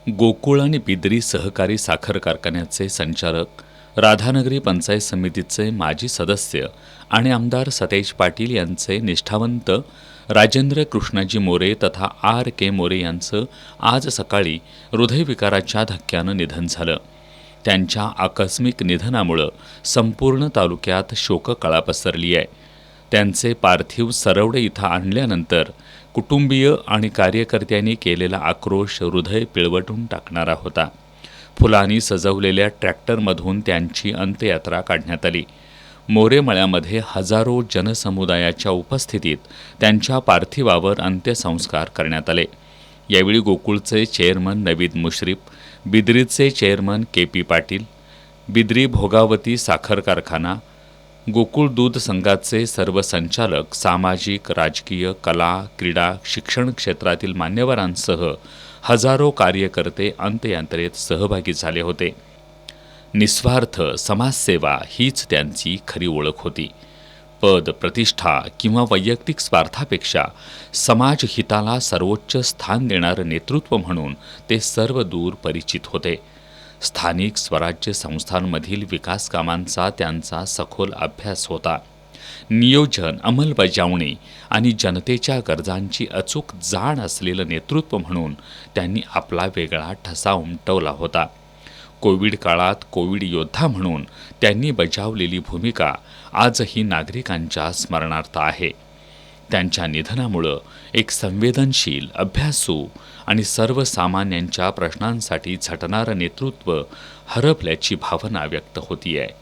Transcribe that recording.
गोकुळ आणि बिद्री सहकारी साखर कारखान्याचे संचालक, राधानगरी पंचायत समितीचे माजी सदस्य आणि आमदार सतेज पाटील यांचे निष्ठावंत राजेंद्र कृष्णाजी मोरे तथा आर के मोरे यांचं आज सकाळी हृदयविकाराच्या धक्क्यानं निधन झालं. त्यांच्या आकस्मिक निधनामुळं संपूर्ण तालुक्यात शोककळा पसरली आहे. त्यांचे पार्थिव सरवडे इथं आणल्यानंतर कुटुंबीय आणि कार्यकर्त्यांनी केलेला आक्रोश हृदय पिळवटून टाकणारा होता. फुलांनी सजवलेल्या ट्रॅक्टरमधून त्यांची अंत्ययात्रा काढण्यात आली. मोरेमळ्यामध्ये हजारो जनसमुदायाच्या उपस्थितीत त्यांच्या पार्थिवावर अंत्यसंस्कार करण्यात आले. यावेळी गोकुळचे चेअरमन नवीद मुश्रीफ, बिद्रीचे चेअरमन के पी पाटील, बिद्री भोगावती साखर कारखाना, गोकुळ दूध संघाचे सर्व संचालक, सामाजिक, राजकीय, कला, क्रीडा, शिक्षण क्षेत्रातील मान्यवरांसह हजारो कार्यकर्ते अंत्ययात्रेत सहभागी झाले होते. निस्वार्थ समाजसेवा हीच त्यांची खरी ओळख होती. पद, प्रतिष्ठा किंवा वैयक्तिक स्वार्थापेक्षा समाजहिताला सर्वोच्च स्थान देणारं नेतृत्व म्हणून ते सर्व दूर परिचित होते. स्थानिक स्वराज्य संस्थांमधील विकास कामांचा त्यांचा सखोल अभ्यास होता. नियोजन, अंमलबजावणी आणि जनतेच्या गरजांची अचूक जाण असलेलं नेतृत्व म्हणून त्यांनी आपला वेगळा ठसा उमटवला होता. कोविड काळात कोविड योद्धा म्हणून त्यांनी बजावलेली भूमिका आजही नागरिकांच्या स्मरणार्थ आहे. त्यांच्या निधनामुळं एक संवेदनशील, अभ्यासू आणि सर्वसामान्यांच्या प्रश्नांसाठी झटणारं नेतृत्व हरपल्याची भावना व्यक्त होती आहे.